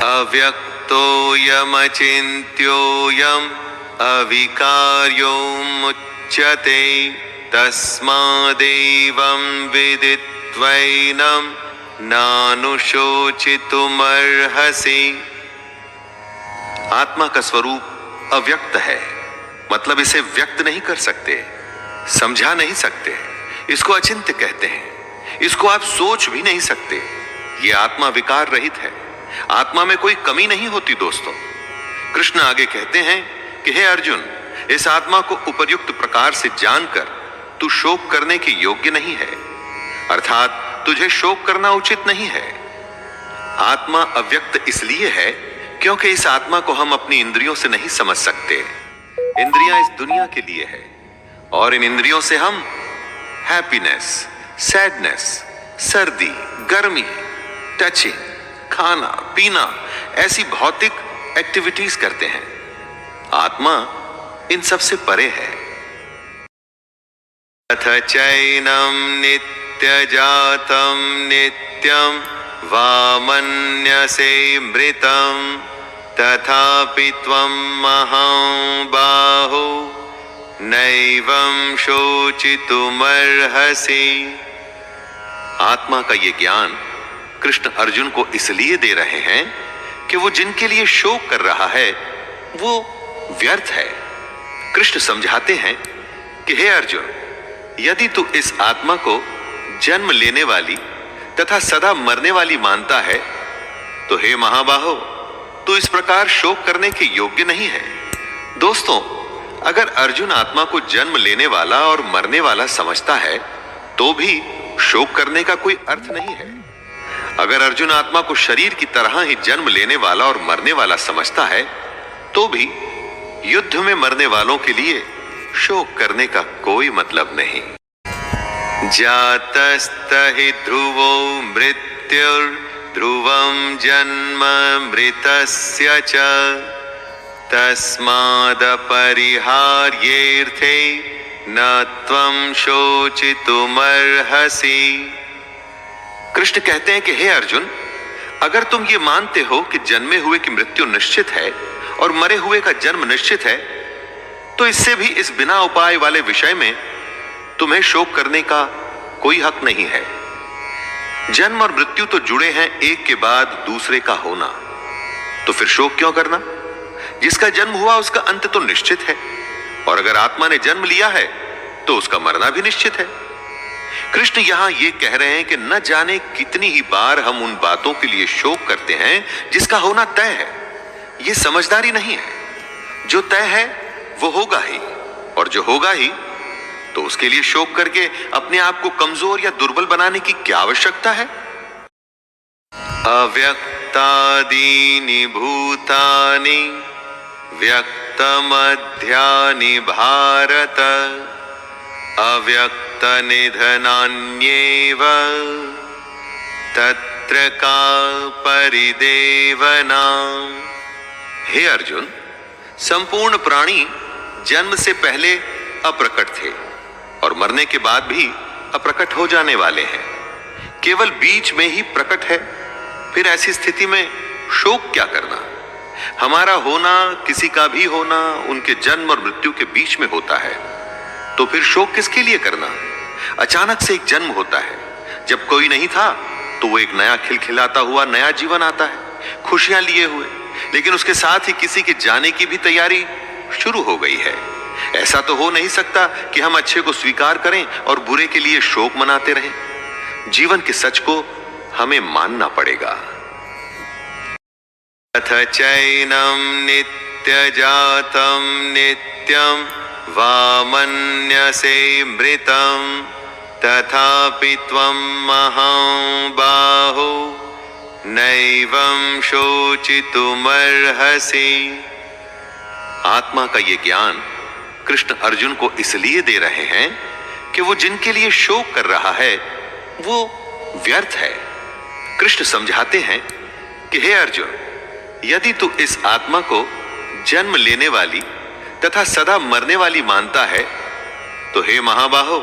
अव्यक्तोऽयमचिन्त्योऽयम् अविकार्योमुच्यते तस्मादेवं विदित्वैनं नानुशोचितुमर्हसि। आत्मा का स्वरूप अव्यक्त है, मतलब इसे व्यक्त नहीं कर सकते, समझा नहीं सकते, इसको अचिंत्य कहते हैं, इसको आप सोच भी नहीं सकते। ये आत्मा विकार रहित है, आत्मा में कोई कमी नहीं होती। दोस्तों, कृष्ण आगे कहते हैं कि हे अर्जुन, इस आत्मा को उपर्युक्त प्रकार से जानकर तू शोक करने के योग्य नहीं है, अर्थात तुझे शोक करना उचित नहीं है। आत्मा अव्यक्त इसलिए है क्योंकि इस आत्मा को हम अपनी इंद्रियों से नहीं समझ सकते। इंद्रियां इस दुनिया के लिए है और इन इंद्रियों से हम हैप्पीनेस, सैडनेस, सर्दी, गर्मी, टचिंग, खाना पीना ऐसी भौतिक एक्टिविटीज करते हैं। आत्मा इन सब से परे है। अथ चैनं नित्यजातं नित्यं वा मन्यसे मृतं तथापि त्वं महाबाहो नैवं शोचितुमर्हसि। आत्मा का ये ज्ञान कृष्ण अर्जुन को इसलिए दे रहे हैं कि वो जिनके लिए शोक कर रहा है वो व्यर्थ है। कृष्ण समझाते हैं कि हे अर्जुन, यदि तू इस आत्मा को जन्म लेने वाली तथा सदा मरने वाली मानता है तो हे महाबाहो, तू इस प्रकार शोक करने के योग्य नहीं है। दोस्तों, अगर अर्जुन आत्मा को जन्म लेने वाला और मरने वाला समझता है तो भी शोक करने का कोई अर्थ नहीं है। अगर अर्जुन आत्मा को शरीर की तरह ही जन्म लेने वाला और मरने वाला समझता है तो भी युद्ध में मरने वालों के लिए शोक करने का कोई मतलब नहीं। जातस्तहि ध्रुवो मृत्युर्ध्रुवं जन्म मृतस्य च तस्मादपरिहार्येऽर्थे न त्वं शोचितुमर्हसि। कृष्ण कहते हैं कि हे अर्जुन, अगर तुम ये मानते हो कि जन्मे हुए की मृत्यु निश्चित है और मरे हुए का जन्म निश्चित है, तो इससे भी इस बिना उपाय वाले विषय में तुम्हें शोक करने का कोई हक नहीं है। जन्म और मृत्यु तो जुड़े हैं एक के बाद दूसरे का होना, तो फिर शोक क्यों करना? जिसका जन्म हुआ उसका अंत तो निश्चित है, और अगर आत्मा ने जन्म लिया है तो उसका मरना भी निश्चित है। कृष्ण यहां यह कह रहे हैं कि न जाने कितनी ही बार हम उन बातों के लिए शोक करते हैं जिसका होना तय है। यह समझदारी नहीं है। जो तय है वो होगा ही, और जो होगा ही तो उसके लिए शोक करके अपने आप को कमजोर या दुर्बल बनाने की क्या आवश्यकता है? अव्यक्तादीनि भूतानि व्यक्तमध्यानि भारत अव्यक्तनिधनान्येव तत्र का परिदेवना। हे अर्जुन, संपूर्ण प्राणी जन्म से पहले अप्रकट थे और मरने के बाद भी अप्रकट हो जाने वाले हैं। केवल बीच में ही प्रकट है। फिर ऐसी स्थिति में शोक क्या करना? हमारा होना, किसी का भी होना उनके जन्म और मृत्यु के बीच में होता है, तो फिर शोक किसके लिए करना? अचानक से एक जन्म होता है, जब कोई नहीं था तो वो एक नया खिलखिलाता हुआ नया जीवन आता है, खुशियां लिए हुए, लेकिन उसके साथ ही किसी के जाने की भी तैयारी शुरू हो गई है। ऐसा तो हो नहीं सकता कि हम अच्छे को स्वीकार करें और बुरे के लिए शोक मनाते रहें। जीवन के सच को हमें मानना पड़ेगा। अथ चैनं नित्यजातं नित्यं वा मन्यसे मृतं तथापि त्वं महाबाहो नैवं शोचितुमर्हसि। आत्मा का ये ज्ञान कृष्ण अर्जुन को इसलिए दे रहे हैं कि वो जिनके लिए शोक कर रहा है वो व्यर्थ है। कृष्ण समझाते हैं कि हे अर्जुन, यदि तू इस आत्मा को जन्म लेने वाली तथा सदा मरने वाली मानता है तो हे महाबाहो,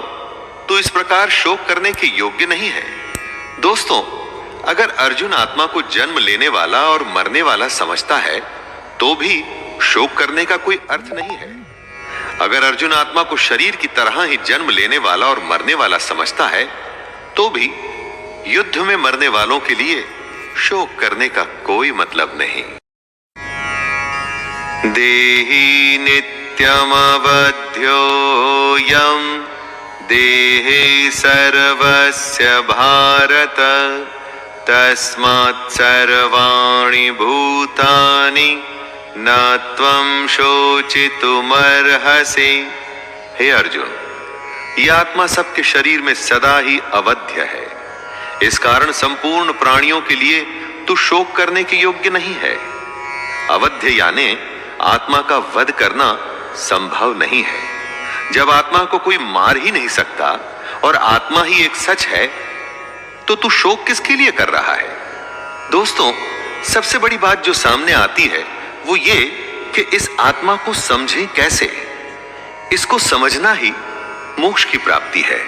तू इस प्रकार शोक करने के योग्य नहीं है। दोस्तों, अगर अर्जुन आत्मा को जन्म लेने वाला और मरने वाला समझता है तो भी शोक करने का कोई अर्थ नहीं है। अगर अर्जुन आत्मा को शरीर की तरह ही जन्म लेने वाला और मरने वाला समझता है तो भी युद्ध में मरने वालों के लिए शोक करने का कोई मतलब नहीं। देहि नित्यमवध्योऽयं देहे सर्वस्य भारत तस्मात् सर्वाणि भूतानि न त्वं शोचितुमर्हसि। हे अर्जुन, यह आत्मा सबके शरीर में सदा ही अवध्य है। इस कारण संपूर्ण प्राणियों के लिए तू शोक करने के योग्य नहीं है। अवध्य यानी आत्मा का वध करना संभव नहीं है। जब आत्मा को कोई मार ही नहीं सकता और आत्मा ही एक सच है तो तू शोक किसके लिए कर रहा है? दोस्तों, सबसे बड़ी बात जो सामने आती है वो ये कि इस आत्मा को समझें कैसे। इसको समझना ही मोक्ष की प्राप्ति है।